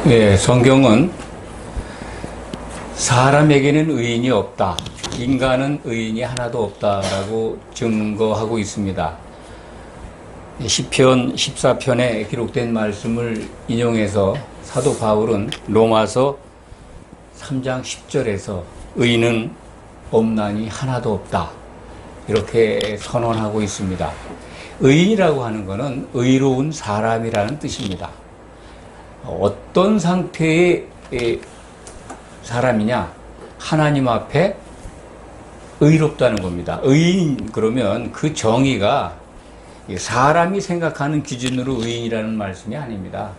예, 성경은 사람에게는 의인이 없다. 인간은 의인이 하나도 없다라고 증거하고 있습니다. 시편 14편에 기록된 말씀을 인용해서 사도 바울은 로마서 3장 10절에서 의인은 없나니 하나도 없다. 이렇게 선언하고 있습니다. 의인이라고 하는 것은 의로운 사람이라는 뜻입니다. 어떤 상태의 사람이냐? 하나님 앞에 의롭다는 겁니다. 의인 그러면 그 정의가 사람이 생각하는 기준으로 의인이라는 말씀이 아닙니다.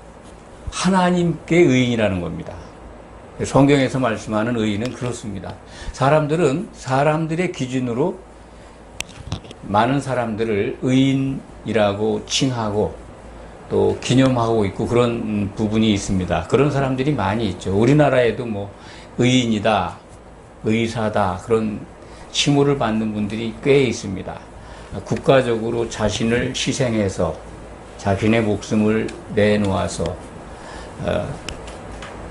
하나님께 의인이라는 겁니다. 성경에서 말씀하는 의인은 그렇습니다. 사람들은 사람들의 기준으로 많은 사람들을 의인이라고 칭하고 또 기념하고 있고 그런 부분이 있습니다. 그런 사람들이 많이 있죠. 우리나라에도 뭐 의인이다, 의사다 그런 칭호를 받는 분들이 꽤 있습니다. 국가적으로 자신을 희생해서 자신의 목숨을 내놓아서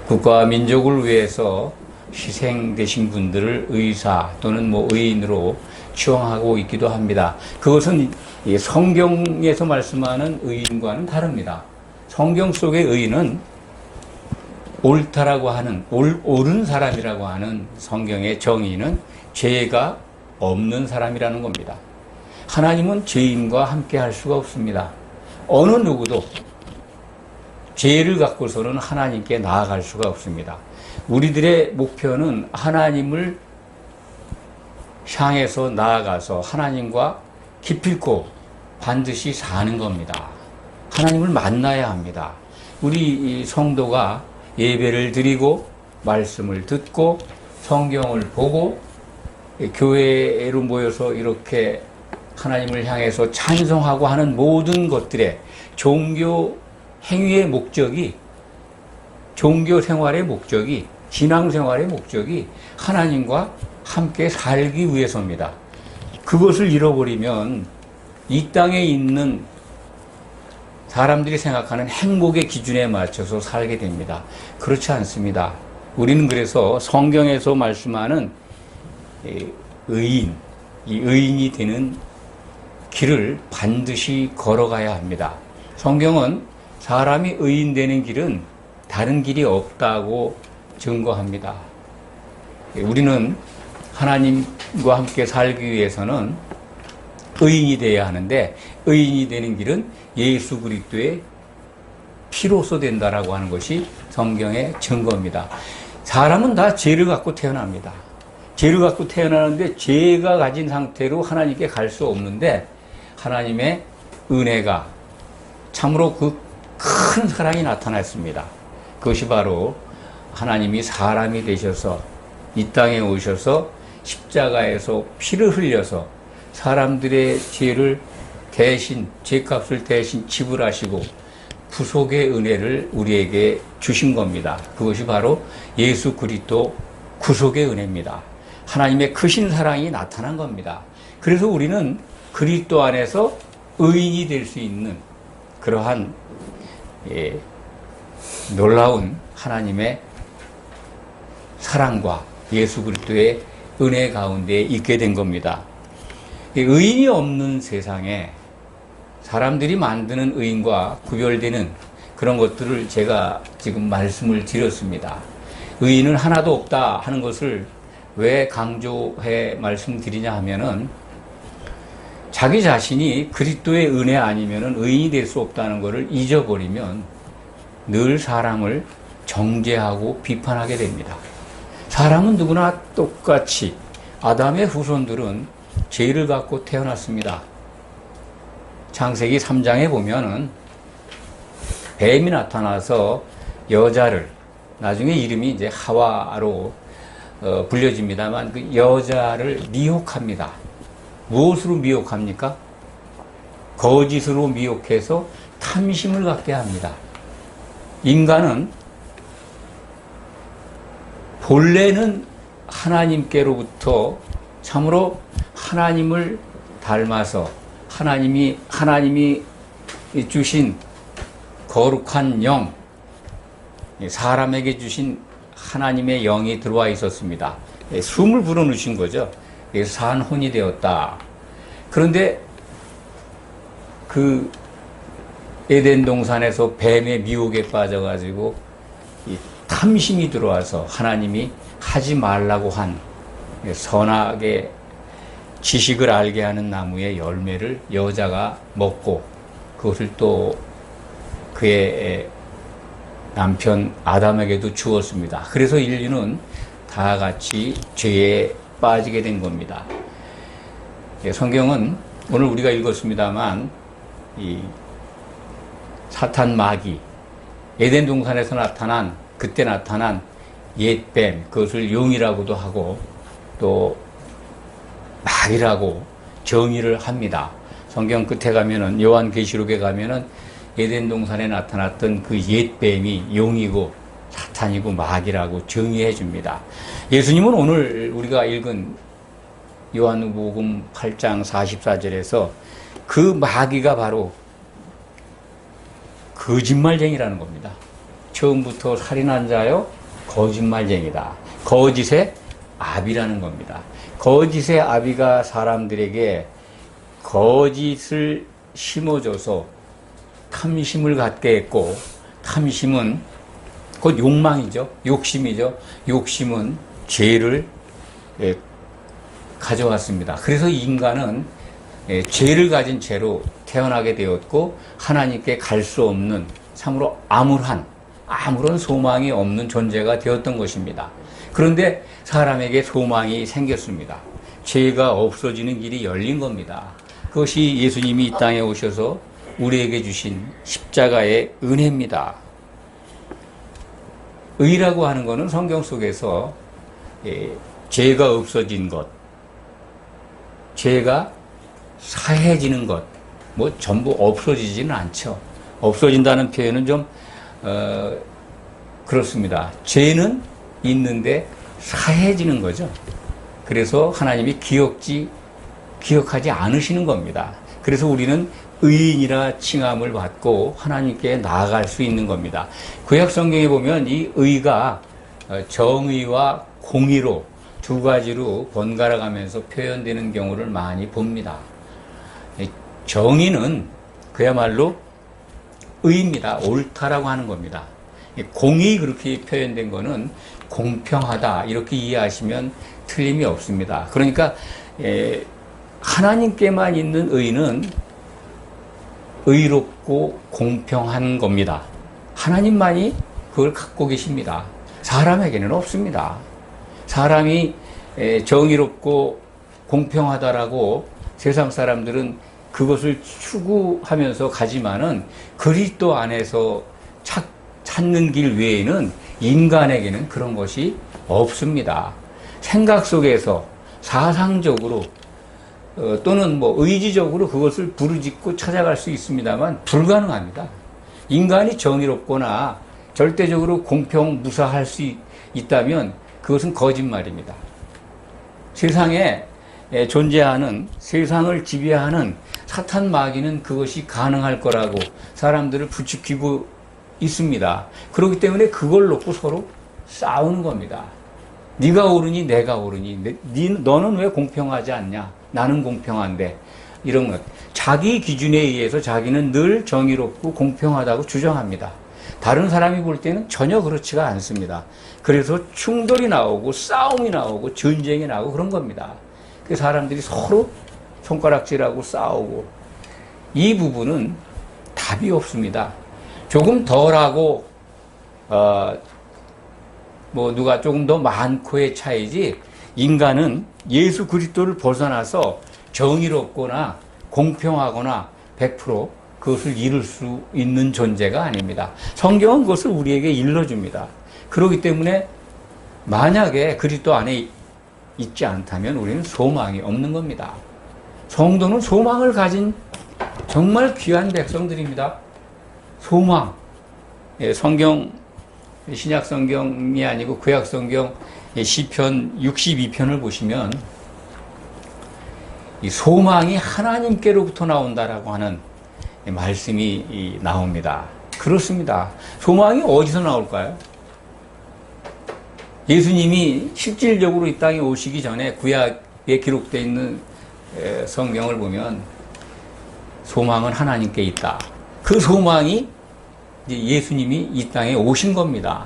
국가와 민족을 위해서 희생되신 분들을 의사 또는 뭐 의인으로 추앙하고 있기도 합니다. 그것은 성경에서 말씀하는 의인과는 다릅니다. 성경 속의 의인은 옳다라고 하는, 옳은 사람이라고 하는 성경의 정의는 죄가 없는 사람이라는 겁니다. 하나님은 죄인과 함께 할 수가 없습니다. 어느 누구도 죄를 갖고서는 하나님께 나아갈 수가 없습니다. 우리들의 목표는 하나님을 향해서 나아가서 하나님과 기필코 반드시 사는 겁니다. 하나님을 만나야 합니다. 우리 성도가 예배를 드리고 말씀을 듣고 성경을 보고 교회로 모여서 이렇게 하나님을 향해서 찬송하고 하는 모든 것들의 종교 행위의 목적이, 종교 생활의 목적이, 신앙 생활의 목적이 하나님과 함께 살기 위해서입니다. 그것을 잃어버리면 이 땅에 있는 사람들이 생각하는 행복의 기준에 맞춰서 살게 됩니다. 그렇지 않습니다. 우리는 그래서 성경에서 말씀하는 의인, 이 의인이 되는 길을 반드시 걸어가야 합니다. 성경은 사람이 의인 되는 길은 다른 길이 없다고 증거합니다. 우리는 하나님과 함께 살기 위해서는 의인이 되어야 하는데 의인이 되는 길은 예수 그리스도의 피로서 된다라고 하는 것이 성경의 증거입니다. 사람은 다 죄를 갖고 태어납니다. 죄를 갖고 태어나는데 죄가 가진 상태로 하나님께 갈 수 없는데 하나님의 은혜가 참으로 그 큰 사랑이 나타났습니다. 그것이 바로 하나님이 사람이 되셔서 이 땅에 오셔서 십자가에서 피를 흘려서 사람들의 죄를 대신, 죄값을 대신 지불하시고 구속의 은혜를 우리에게 주신 겁니다. 그것이 바로 예수 그리스도 구속의 은혜입니다. 하나님의 크신 사랑이 나타난 겁니다. 그래서 우리는 그리스도 안에서 의인이 될 수 있는 그러한 놀라운 하나님의 사랑과 예수 그리스도의 은혜 가운데 있게 된 겁니다. 의인이 없는 세상에 사람들이 만드는 의인과 구별되는 그런 것들을 제가 지금 말씀을 드렸습니다. 의인은 하나도 없다 하는 것을 왜 강조해 말씀드리냐 하면은 자기 자신이 그리스도의 은혜 아니면은 의인이 될 수 없다는 것을 잊어버리면 늘 사람을 정죄하고 비판하게 됩니다. 사람은 누구나 똑같이 아담의 후손들은 죄를 갖고 태어났습니다. 창세기 3장에 보면은 뱀이 나타나서 여자를, 나중에 이름이 이제 하와로 불려집니다만 그 여자를 미혹합니다. 무엇으로 미혹합니까? 거짓으로 미혹해서 탐심을 갖게 합니다. 인간은 본래는 하나님께로부터 참으로 하나님을 닮아서 하나님이 주신 거룩한 영, 사람에게 주신 하나님의 영이 들어와 있었습니다. 숨을 불어넣으신 거죠. 그래서 산 혼이 되었다. 그런데 그 에덴 동산에서 뱀의 미혹에 빠져가지고 이 탐심이 들어와서 하나님이 하지 말라고 한 선악의 지식을 알게 하는 나무의 열매를 여자가 먹고 그것을 또 그의 남편 아담에게도 주었습니다. 그래서 인류는 다 같이 죄에 빠지게 된 겁니다. 성경은 오늘 우리가 읽었습니다만 이 사탄 마귀, 에덴 동산에서 그때 나타난 옛뱀, 그것을 용이라고도 하고 또 마귀라고 정의를 합니다. 성경 끝에 가면은 요한계시록에 가면은 에덴 동산에 나타났던 그 옛뱀이 용이고 사탄이고 마귀라고 정의해 줍니다. 예수님은 오늘 우리가 읽은 요한복음 8장 44절에서 그 마귀가 바로 거짓말쟁이라는 겁니다. 처음부터 살인한 자요 거짓말쟁이다. 거짓의 아비라는 겁니다. 거짓의 아비가 사람들에게 거짓을 심어줘서 탐심을 갖게 했고, 탐심은 곧 욕망이죠. 욕심이죠. 욕심은 죄를 가져왔습니다. 그래서 인간은 죄를 가진 죄로 태어나게 되었고 하나님께 갈 수 없는 참으로 아무런 소망이 없는 존재가 되었던 것입니다. 그런데 사람에게 소망이 생겼습니다. 죄가 없어지는 길이 열린 겁니다. 그것이 예수님이 이 땅에 오셔서 우리에게 주신 십자가의 은혜입니다. 의라고 하는 것은 성경 속에서 죄가 없어진 것, 죄가 사해지는 것, 뭐 전부 없어지지는 않죠. 없어진다는 표현은 좀 그렇습니다. 죄는 있는데 사해지는 거죠. 그래서 하나님이 기억하지 않으시는 겁니다. 그래서 우리는 의인이라 칭함을 받고 하나님께 나아갈 수 있는 겁니다. 구약 성경에 보면 이 의가 정의와 공의로 두 가지로 번갈아 가면서 표현되는 경우를 많이 봅니다. 정의는 그야말로 의입니다. 옳다라고 하는 겁니다. 공의 그렇게 표현된 거는 공평하다 이렇게 이해하시면 틀림이 없습니다. 그러니까 하나님께만 있는 의는 의롭고 공평한 겁니다. 하나님만이 그걸 갖고 계십니다. 사람에게는 없습니다. 사람이 정의롭고 공평하다라고 세상 사람들은 그것을 추구하면서 가지만은 그리스도 안에서 찾는 길 외에는 인간에게는 그런 것이 없습니다. 생각 속에서 사상적으로 또는 뭐 의지적으로 그것을 부르짖고 찾아갈 수 있습니다만 불가능합니다. 인간이 정의롭거나 절대적으로 공평무사할 수 있다면 그것은 거짓말입니다. 세상에 존재하는 세상을 지배하는 사탄 마귀는 그것이 가능할 거라고 사람들을 부추기고 있습니다. 그렇기 때문에 그걸 놓고 서로 싸우는 겁니다. 네가 옳으니 내가 옳으니 너는 왜 공평하지 않냐? 나는 공평한데 이런 것. 자기 기준에 의해서 자기는 늘 정의롭고 공평하다고 주장합니다. 다른 사람이 볼 때는 전혀 그렇지가 않습니다. 그래서 충돌이 나오고 싸움이 나오고 전쟁이 나오고 그런 겁니다. 그 사람들이 서로 손가락질하고 싸우고 이 부분은 답이 없습니다. 조금 덜하고 뭐 누가 조금 더 많고의 차이지 인간은 예수 그리스도를 벗어나서 정의롭거나 공평하거나 100% 그것을 이룰 수 있는 존재가 아닙니다. 성경은 그것을 우리에게 일러줍니다. 그렇기 때문에 만약에 그리스도 안에 있지 않다면 우리는 소망이 없는 겁니다. 성도는 소망을 가진 정말 귀한 백성들입니다. 소망. 성경, 신약 성경이 아니고 구약 성경 시편 62편을 보시면 이 소망이 하나님께로부터 나온다라고 하는 말씀이 나옵니다. 그렇습니다. 소망이 어디서 나올까요? 예수님이 실질적으로 이 땅에 오시기 전에 구약에 기록되어 있는 성경을 보면 소망은 하나님께 있다. 그 소망이 이제 예수님이 이 땅에 오신 겁니다.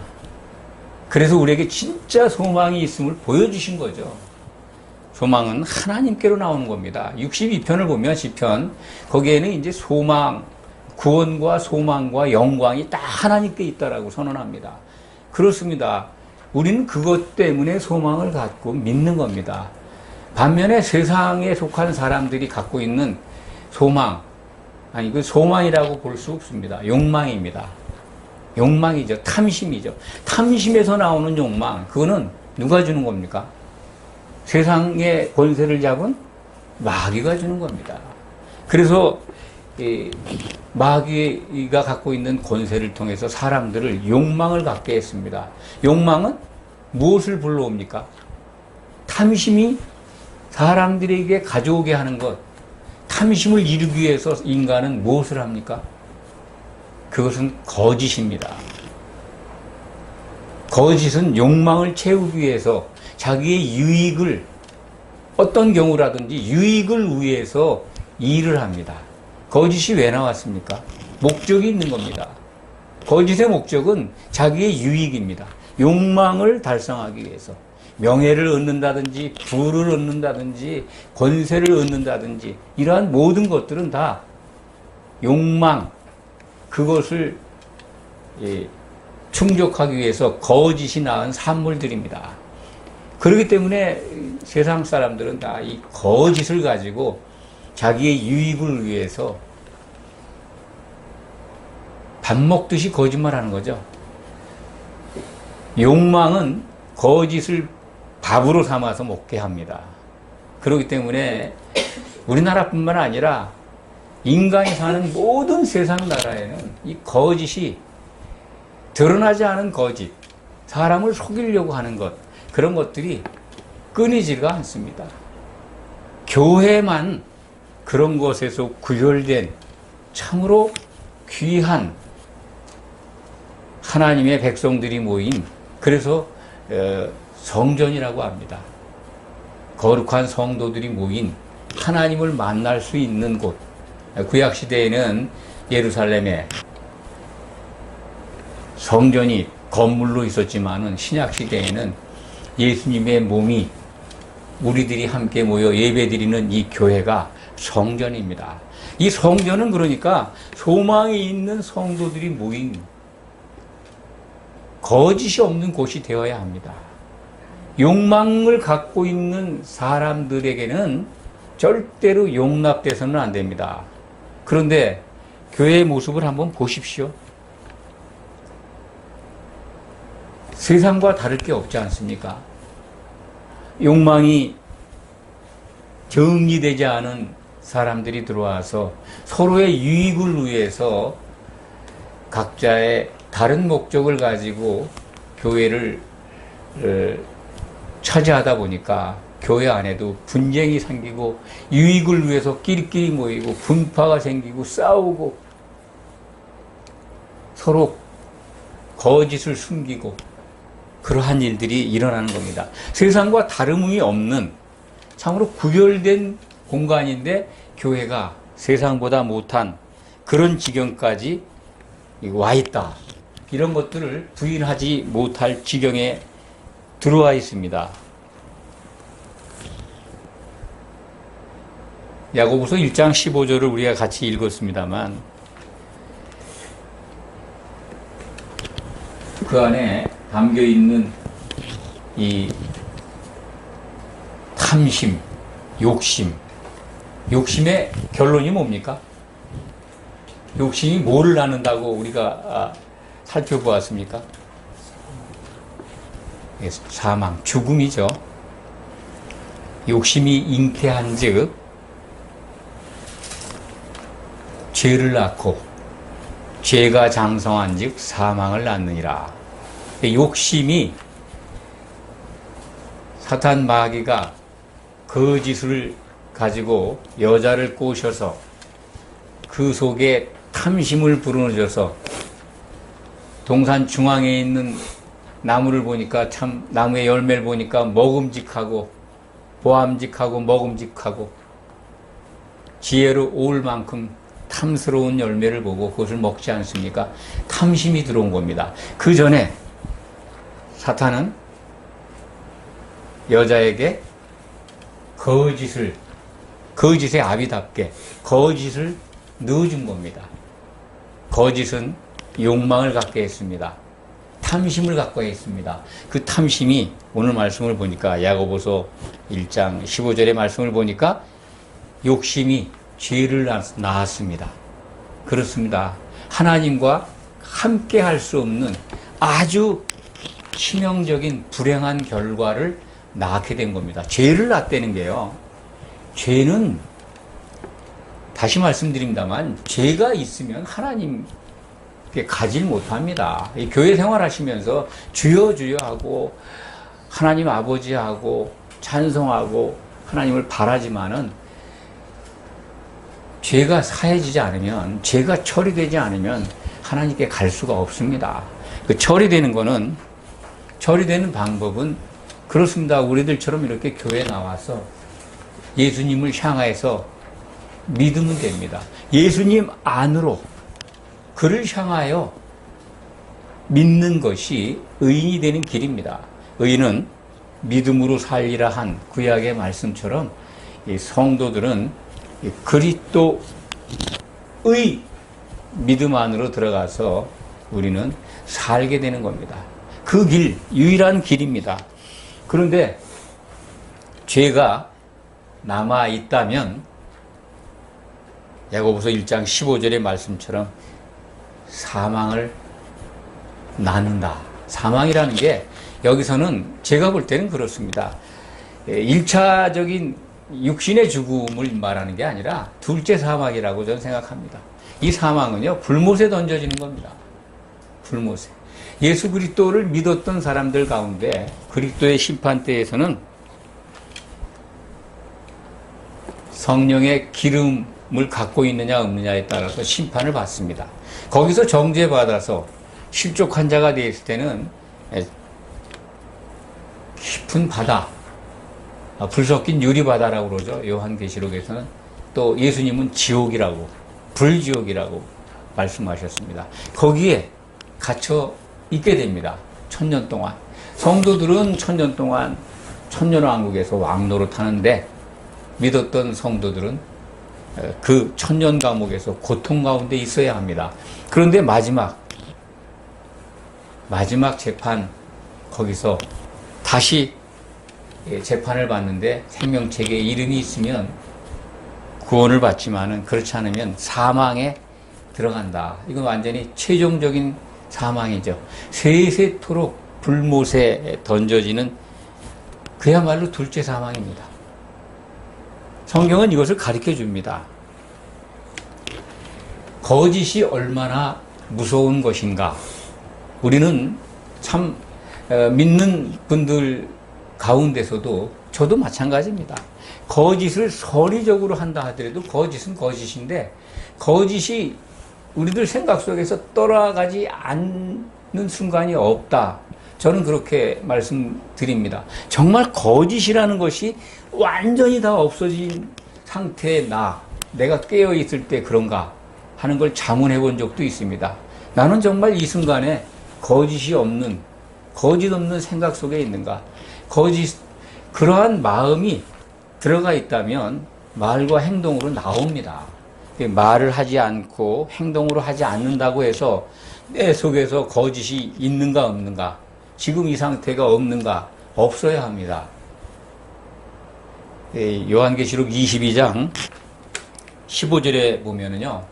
그래서 우리에게 진짜 소망이 있음을 보여주신 거죠. 소망은 하나님께로 나오는 겁니다. 62편을 보면 시편, 거기에는 이제 소망, 구원과 소망과 영광이 다 하나님께 있다라고 선언합니다. 그렇습니다. 우리는 그것 때문에 소망을 갖고 믿는 겁니다. 반면에 세상에 속한 사람들이 갖고 있는 소망, 아니 그 소망이라고 볼 수 없습니다. 욕망입니다. 욕망이죠. 탐심이죠. 탐심에서 나오는 욕망, 그거는 누가 주는 겁니까? 세상의 권세를 잡은 마귀가 주는 겁니다. 그래서 마귀가 갖고 있는 권세를 통해서 사람들을 욕망을 갖게 했습니다. 욕망은 무엇을 불러옵니까? 탐심이 사람들에게 가져오게 하는 것, 탐심을 이루기 위해서 인간은 무엇을 합니까? 그것은 거짓입니다. 거짓은 욕망을 채우기 위해서 자기의 유익을, 어떤 경우라든지 유익을 위해서 일을 합니다. 거짓이 왜 나왔습니까? 목적이 있는 겁니다. 거짓의 목적은 자기의 유익입니다. 욕망을 달성하기 위해서. 명예를 얻는다든지, 부를 얻는다든지, 권세를 얻는다든지, 이러한 모든 것들은 다 욕망, 그것을 충족하기 위해서 거짓이 낳은 산물들입니다. 그렇기 때문에 세상 사람들은 다 이 거짓을 가지고 자기의 유익을 위해서 밥 먹듯이 거짓말하는 거죠. 욕망은 거짓을 밥으로 삼아서 먹게 합니다. 그렇기 때문에 우리나라뿐만 아니라 인간이 사는 모든 세상 나라에는 이 거짓이, 드러나지 않은 거짓, 사람을 속이려고 하는 것, 그런 것들이 끊이지가 않습니다. 교회만 그런 것에서 구별된 참으로 귀한 하나님의 백성들이 모인, 그래서 성전이라고 합니다. 거룩한 성도들이 모인 하나님을 만날 수 있는 곳. 구약시대에는 예루살렘에 성전이 건물로 있었지만은 신약시대에는 예수님의 몸이 우리들이 함께 모여 예배드리는 이 교회가 성전입니다. 이 성전은 그러니까 소망이 있는 성도들이 모인 거짓이 없는 곳이 되어야 합니다. 욕망을 갖고 있는 사람들에게는 절대로 용납돼서는 안 됩니다. 그런데 교회의 모습을 한번 보십시오. 세상과 다를 게 없지 않습니까? 욕망이 정리되지 않은 사람들이 들어와서 서로의 유익을 위해서 각자의 다른 목적을 가지고 교회를 차지하다 보니까 교회 안에도 분쟁이 생기고 유익을 위해서 끼리끼리 모이고 분파가 생기고 싸우고 서로 거짓을 숨기고 그러한 일들이 일어나는 겁니다. 세상과 다름이 없는 참으로 구별된 공간인데 교회가 세상보다 못한 그런 지경까지 와 있다. 이런 것들을 부인하지 못할 지경에 들어와 있습니다. 야고보서 1장 15절을 우리가 같이 읽었습니다만 그 안에 담겨 있는 이 탐심, 욕심의 결론이 뭡니까? 욕심이 뭐를 낳는다고 우리가 살펴보았습니까? 사망, 죽음이죠. 욕심이 잉태한 즉 죄를 낳고 죄가 장성한 즉 사망을 낳느니라. 욕심이 사탄 마귀가 거짓을 가지고 여자를 꼬셔서 그 속에 탐심을 불어넣어서 동산 중앙에 있는 나무를 보니까 참 나무의 열매를 보니까 먹음직하고 보암직하고 먹음직하고 지혜로 올 만큼 탐스러운 열매를 보고 그것을 먹지 않습니까? 탐심이 들어온 겁니다. 그 전에 사탄은 여자에게 거짓의 아비답게 거짓을 넣어준 겁니다. 거짓은 욕망을 갖게 했습니다. 탐심을 갖고 했습니다. 그 탐심이 오늘 말씀을 보니까 야고보서 1장 15절의 말씀을 보니까 욕심이 죄를 낳았습니다. 그렇습니다. 하나님과 함께 할 수 없는 아주 치명적인 불행한 결과를 낳게 된 겁니다. 죄를 낳았다는 게요. 죄는 다시 말씀드립니다만 죄가 있으면 하나님께 가질 못합니다. 이 교회 생활하시면서 주여 주여 하고 하나님 아버지하고 찬송하고 하나님을 바라지만은 죄가 사해지지 않으면, 죄가 처리되지 않으면 하나님께 갈 수가 없습니다. 그 처리되는 방법은 그렇습니다. 우리들처럼 이렇게 교회에 나와서 예수님을 향해서 믿으면 됩니다. 예수님 안으로 그를 향하여 믿는 것이 의인이 되는 길입니다. 의인은 믿음으로 살리라 한 구약의 말씀처럼 이 성도들은 그리스도의 믿음 안으로 들어가서 우리는 살게 되는 겁니다. 그 길, 유일한 길입니다. 그런데 죄가 남아 있다면 야고보서 1장 15절의 말씀처럼 사망을 낳는다. 사망이라는 게 여기서는 제가 볼 때는 그렇습니다. 1차적인 육신의 죽음을 말하는 게 아니라 둘째 사망이라고 저는 생각합니다. 이 사망은요, 불못에 던져지는 겁니다. 불못에. 예수 그리스도를 믿었던 사람들 가운데 그리스도의 심판대에서는 성령의 기름을 갖고 있느냐 없느냐에 따라서 심판을 받습니다. 거기서 정죄받아서 실족한 자가 되었을 때는 깊은 바다, 불 섞인 유리바다라고 그러죠. 요한계시록에서는. 또 예수님은 지옥이라고, 불지옥이라고 말씀하셨습니다. 거기에 갇혀 있게 됩니다. 1000년 동안. 성도들은 1000년 동안 천년왕국에서 왕노릇 하는데 믿었던 성도들은 그 1000년 감옥에서 고통 가운데 있어야 합니다. 그런데 마지막 재판, 거기서 다시 재판을 받는데 생명책에 이름이 있으면 구원을 받지만은 그렇지 않으면 사망에 들어간다. 이건 완전히 최종적인 사망이죠. 세세토록 불못에 던져지는 그야말로 둘째 사망입니다. 성경은 이것을 가르쳐 줍니다. 거짓이 얼마나 무서운 것인가. 우리는 참 믿는 분들 가운데서도 저도 마찬가지입니다. 거짓을 서리적으로 한다 하더라도 거짓은 거짓인데 거짓이 우리들 생각 속에서 떠나가지 않는 순간이 없다. 저는 그렇게 말씀드립니다. 정말 거짓이라는 것이 완전히 다 없어진 상태의 내가 깨어있을 때 그런가 하는 걸 자문해 본 적도 있습니다. 나는 정말 이 순간에 거짓 없는 생각 속에 있는가? 그러한 마음이 들어가 있다면 말과 행동으로 나옵니다. 말을 하지 않고 행동으로 하지 않는다고 해서 내 속에서 거짓이 있는가 없는가? 지금 이 상태가 없는가? 없어야 합니다. 요한계시록 22장 15절에 보면은요,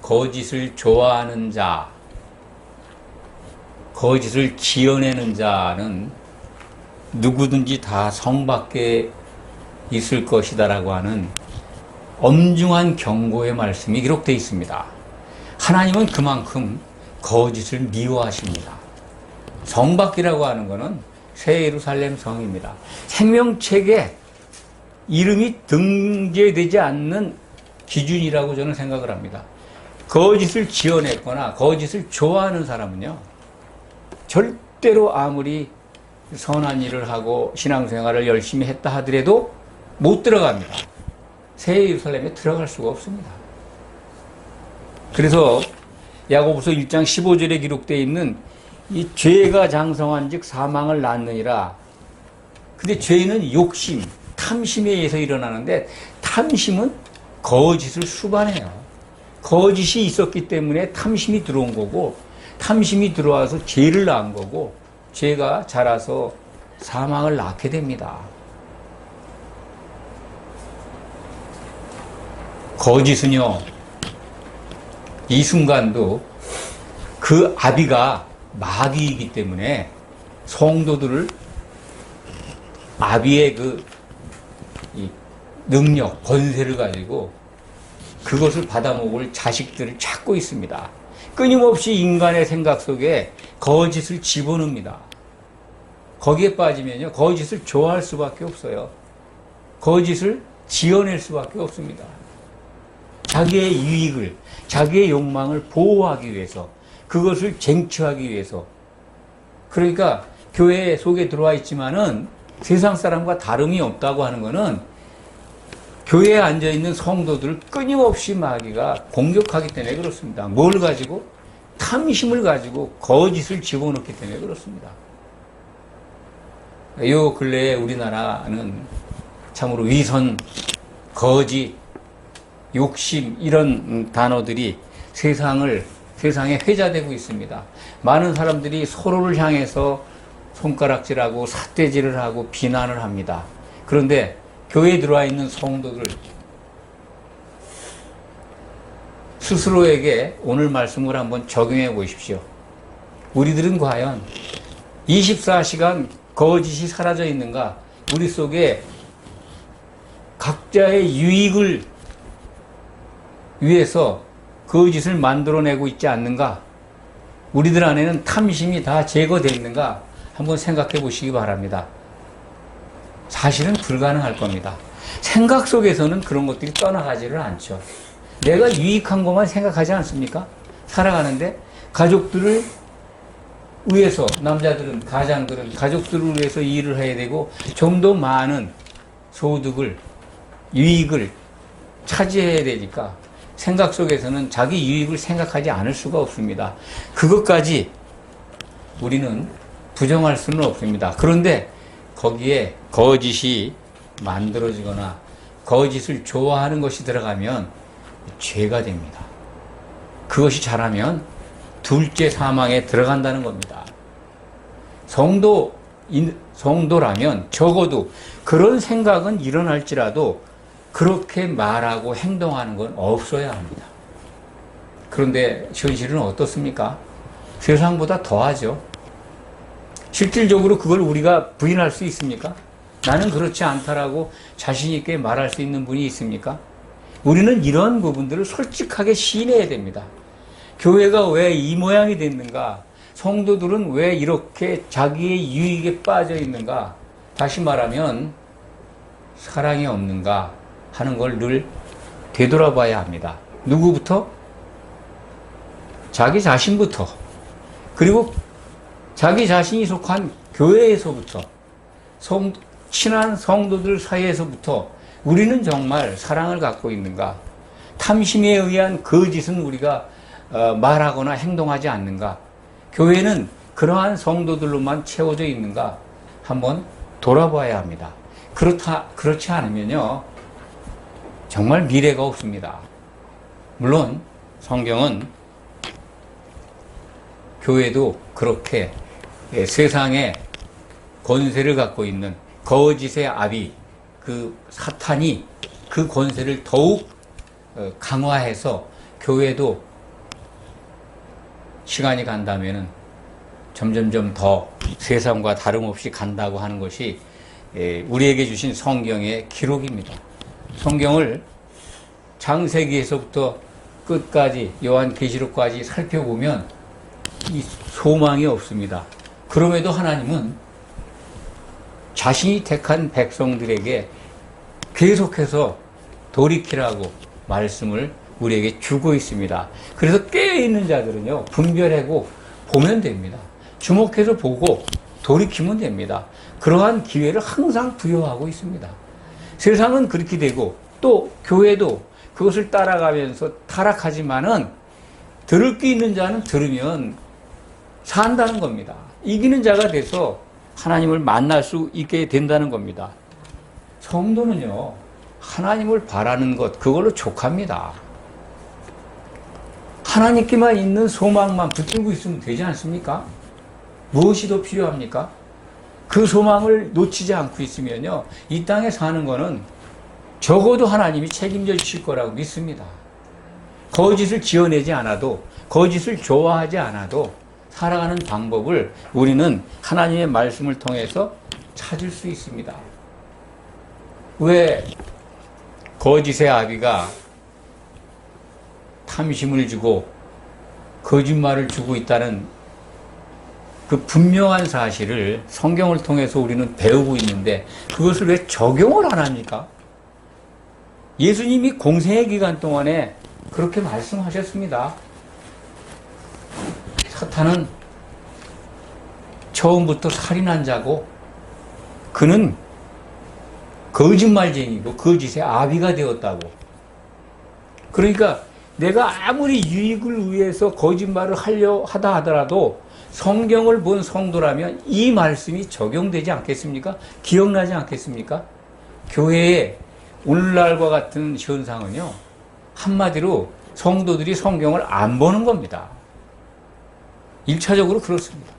거짓을 좋아하는 자, 거짓을 지어내는 자는 누구든지 다 성 밖에 있을 것이다라고 하는 엄중한 경고의 말씀이 기록되어 있습니다. 하나님은 그만큼 거짓을 미워하십니다. 성 밖이라고 하는 것은 새 예루살렘 성입니다. 생명책에 이름이 등재되지 않는 기준이라고 저는 생각을 합니다. 거짓을 지어냈거나 거짓을 좋아하는 사람은요, 절대로 아무리 선한 일을 하고 신앙생활을 열심히 했다 하더라도 못 들어갑니다. 새 예루살렘에 들어갈 수가 없습니다. 그래서 야고보서 1장 15절에 기록되어 있는 이 죄가 장성한 즉 사망을 낳느니라. 근데 죄는 욕심, 탐심에 의해서 일어나는데, 탐심은 거짓을 수반해요. 거짓이 있었기 때문에 탐심이 들어온 거고, 탐심이 들어와서 죄를 낳은 거고, 죄가 자라서 사망을 낳게 됩니다. 거짓은요, 이 순간도 그 아비가 마귀이기 때문에 성도들을 아비의 이 능력, 권세를 가지고 그것을 받아먹을 자식들을 찾고 있습니다. 끊임없이 인간의 생각 속에 거짓을 집어넣습니다. 거기에 빠지면요, 거짓을 좋아할 수밖에 없어요. 거짓을 지어낼 수밖에 없습니다. 자기의 유익을, 자기의 욕망을 보호하기 위해서, 그것을 쟁취하기 위해서. 그러니까 교회 속에 들어와 있지만은 세상 사람과 다름이 없다고 하는 것은 교회에 앉아있는 성도들을 끊임없이 마귀가 공격하기 때문에 그렇습니다. 뭘 가지고? 탐심을 가지고 거짓을 집어넣기 때문에 그렇습니다. 요 근래에 우리나라는 참으로 위선, 거짓, 욕심 이런 단어들이 세상에 회자되고 있습니다. 많은 사람들이 서로를 향해서 손가락질하고 삿대질을 하고 비난을 합니다. 그런데 교회에 들어와 있는 성도들 스스로에게 오늘 말씀을 한번 적용해 보십시오. 우리들은 과연 24시간 거짓이 사라져 있는가? 우리 속에 각자의 유익을 위해서 거짓을 만들어내고 있지 않는가? 우리들 안에는 탐심이 다 제거되어 있는가? 한번 생각해 보시기 바랍니다. 사실은 불가능할 겁니다. 생각 속에서는 그런 것들이 떠나가지를 않죠. 내가 유익한 것만 생각하지 않습니까? 살아가는데 가족들을 위해서, 남자들은, 가장들은 가족들을 위해서 일을 해야 되고 좀 더 많은 소득을, 유익을 차지해야 되니까 생각 속에서는 자기 유익을 생각하지 않을 수가 없습니다. 그것까지 우리는 부정할 수는 없습니다. 그런데 거기에 거짓이 만들어지거나 거짓을 좋아하는 것이 들어가면 죄가 됩니다. 그것이 자라면 둘째 사망에 들어간다는 겁니다. 성도라면 적어도 그런 생각은 일어날지라도 그렇게 말하고 행동하는 건 없어야 합니다. 그런데 현실은 어떻습니까? 세상보다 더하죠. 실질적으로 그걸 우리가 부인할 수 있습니까? 나는 그렇지 않다라고 자신 있게 말할 수 있는 분이 있습니까? 우리는 이런 부분들을 솔직하게 시인해야 됩니다. 교회가 왜 이 모양이 됐는가? 성도들은 왜 이렇게 자기의 유익에 빠져 있는가? 다시 말하면 사랑이 없는가 하는 걸 늘 되돌아봐야 합니다. 누구부터? 자기 자신부터. 그리고 자기 자신이 속한 교회에서부터, 친한 성도들 사이에서부터 우리는 정말 사랑을 갖고 있는가? 탐심에 의한 거짓은 우리가 말하거나 행동하지 않는가? 교회는 그러한 성도들로만 채워져 있는가? 한번 돌아봐야 합니다. 그렇지 않으면요, 정말 미래가 없습니다. 물론 성경은 교회도 그렇게 세상에 권세를 갖고 있는 거짓의 아비, 그 사탄이 그 권세를 더욱 강화해서 교회도 시간이 간다면은 점점점 더 세상과 다름없이 간다고 하는 것이 우리에게 주신 성경의 기록입니다. 성경을 창세기에서부터 끝까지 요한계시록까지 살펴보면 이 소망이 없습니다. 그럼에도 하나님은 자신이 택한 백성들에게 계속해서 돌이키라고 말씀을 우리에게 주고 있습니다. 그래서 깨어있는 자들은요, 분별하고 보면 됩니다. 주목해서 보고 돌이키면 됩니다. 그러한 기회를 항상 부여하고 있습니다. 세상은 그렇게 되고 또 교회도 그것을 따라가면서 타락하지만은 들을 게 있는 자는 들으면 산다는 겁니다. 이기는 자가 돼서 하나님을 만날 수 있게 된다는 겁니다. 성도는요, 하나님을 바라는 것, 그걸로 족합니다. 하나님께만 있는 소망만 붙들고 있으면 되지 않습니까? 무엇이 더 필요합니까? 그 소망을 놓치지 않고 있으면요, 이 땅에 사는 거는 적어도 하나님이 책임져 주실 거라고 믿습니다. 거짓을 지어내지 않아도, 거짓을 좋아하지 않아도 살아가는 방법을 우리는 하나님의 말씀을 통해서 찾을 수 있습니다. 왜 거짓의 아비가 탐심을 주고 거짓말을 주고 있다는 그 분명한 사실을 성경을 통해서 우리는 배우고 있는데 그것을 왜 적용을 안 합니까? 예수님이 공생의 기간 동안에 그렇게 말씀하셨습니다. 사탄은 처음부터 살인한 자고 그는 거짓말쟁이고 거짓의 아비가 되었다고. 그러니까 내가 아무리 유익을 위해서 거짓말을 하다 하더라도 성경을 본 성도라면 이 말씀이 적용되지 않겠습니까? 기억나지 않겠습니까? 교회에 오늘날과 같은 현상은요, 한마디로 성도들이 성경을 안 보는 겁니다. 1차적으로 그렇습니다.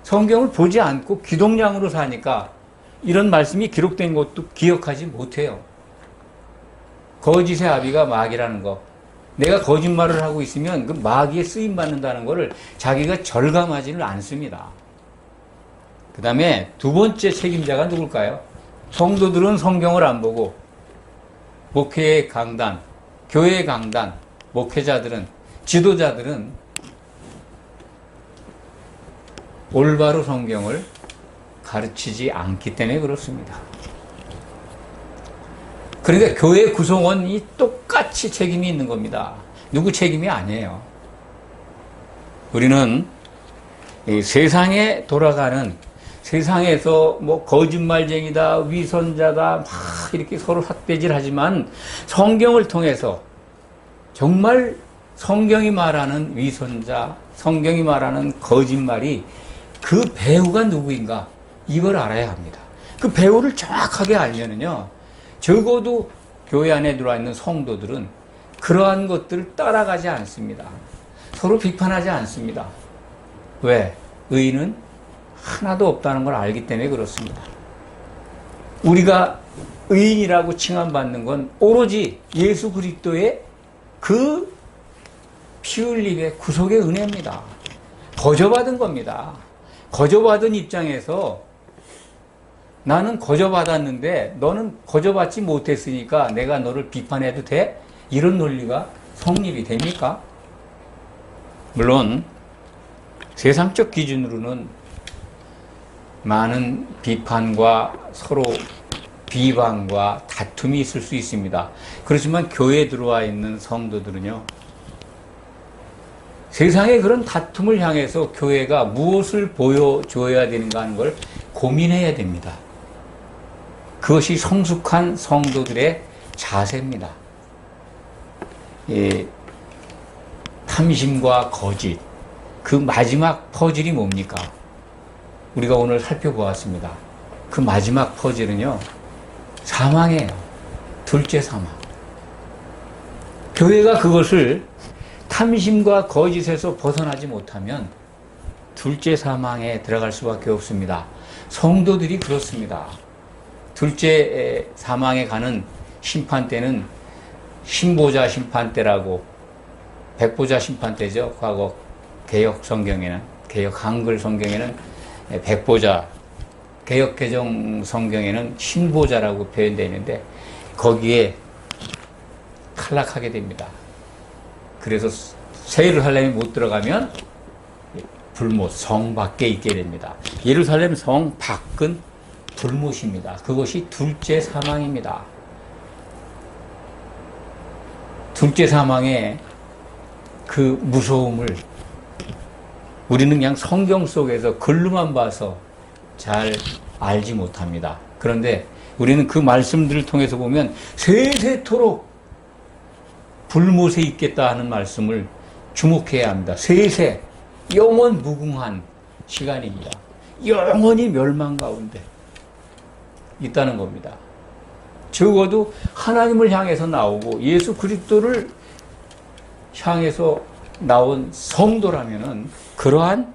성경을 보지 않고 기독량으로 사니까 이런 말씀이 기록된 것도 기억하지 못해요. 거짓의 아비가 마귀라는 거. 내가 거짓말을 하고 있으면 그 마귀에 쓰임받는다는 것을 자기가 절감하지는 않습니다. 그 다음에 두 번째 책임자가 누굴까요? 성도들은 성경을 안 보고 목회의 강단, 교회의 강단, 목회자들은, 지도자들은 올바로 성경을 가르치지 않기 때문에 그렇습니다. 그러니까 교회 구성원이 똑같이 책임이 있는 겁니다. 누구 책임이 아니에요. 우리는 이 세상에 돌아가는, 세상에서 뭐 거짓말쟁이다, 위선자다, 막 이렇게 서로 삿대질 하지만 성경을 통해서 정말 성경이 말하는 위선자, 성경이 말하는 거짓말이 그 배우가 누구인가, 이걸 알아야 합니다. 그 배우를 정확하게 알면은요, 적어도 교회 안에 들어와 있는 성도들은 그러한 것들을 따라가지 않습니다. 서로 비판하지 않습니다. 왜? 의인은 하나도 없다는 걸 알기 때문에 그렇습니다. 우리가 의인이라고 칭함받는 건 오로지 예수 그리스도의 그 피 흘림의 구속의 은혜입니다. 거저받은 겁니다. 거저받은 입장에서 나는 거저받았는데 너는 거저받지 못했으니까 내가 너를 비판해도 돼? 이런 논리가 성립이 됩니까? 물론 세상적 기준으로는 많은 비판과 서로 비방과 다툼이 있을 수 있습니다. 그렇지만 교회에 들어와 있는 성도들은요, 세상의 그런 다툼을 향해서 교회가 무엇을 보여줘야 되는가 하는 걸 고민해야 됩니다. 그것이 성숙한 성도들의 자세입니다. 탐심과 거짓, 그 마지막 퍼즐이 뭡니까? 우리가 오늘 살펴보았습니다. 그 마지막 퍼즐은요, 사망이에요. 둘째 사망. 교회가 그것을 탐심과 거짓에서 벗어나지 못하면 둘째 사망에 들어갈 수밖에 없습니다. 성도들이 그렇습니다. 둘째 사망에 가는 심판대는 신보자 심판대라고, 백보자 심판대죠. 과거 개역 성경에는, 개역 한글 성경에는 백보자, 개역 개정 성경에는 신보자라고 표현되어 있는데 거기에 탈락하게 됩니다. 그래서 세르살렘에 못 들어가면 불못, 성 밖에 있게 됩니다. 예루살렘 성 밖은 불못입니다. 그것이 둘째 사망입니다. 둘째 사망의 그 무서움을 우리는 그냥 성경 속에서 글로만 봐서 잘 알지 못합니다. 그런데 우리는 그 말씀들을 통해서 보면 세세토록 불못에 있겠다 하는 말씀을 주목해야 합니다. 세세, 영원 무궁한 시간입니다. 영원히 멸망 가운데 있다는 겁니다. 적어도 하나님을 향해서 나오고 예수 그리스도를 향해서 나온 성도라면은 그러한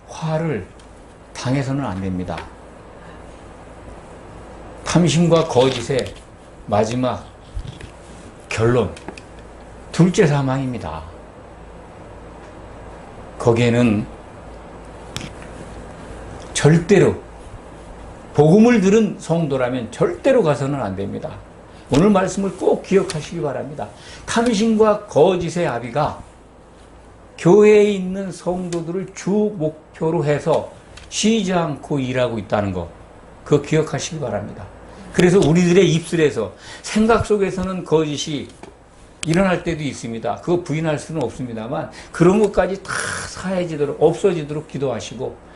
화를 당해서는 안 됩니다. 탐심과 거짓의 마지막 결론, 둘째 사망입니다. 거기에는 절대로 복음을 들은 성도라면 절대로 가서는 안 됩니다. 오늘 말씀을 꼭 기억하시기 바랍니다. 탐심과 거짓의 아비가 교회에 있는 성도들을 주 목표로 해서 쉬지 않고 일하고 있다는 거, 그거 기억하시기 바랍니다. 그래서 우리들의 입술에서 생각 속에서는 거짓이 일어날 때도 있습니다. 그거 부인할 수는 없습니다만 그런 것까지 다 사해지도록 없어지도록 기도하시고,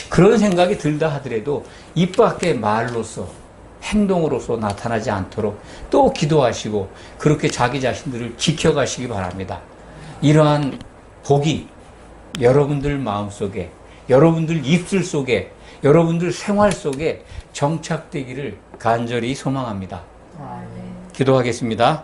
그런 생각이 들다 하더라도 입 밖에 말로서 행동으로서 나타나지 않도록 또 기도하시고 그렇게 자기 자신들을 지켜가시기 바랍니다. 이러한 복이 여러분들 마음속에, 여러분들 입술 속에, 여러분들 생활 속에 정착되기를 간절히 소망합니다. 기도하겠습니다.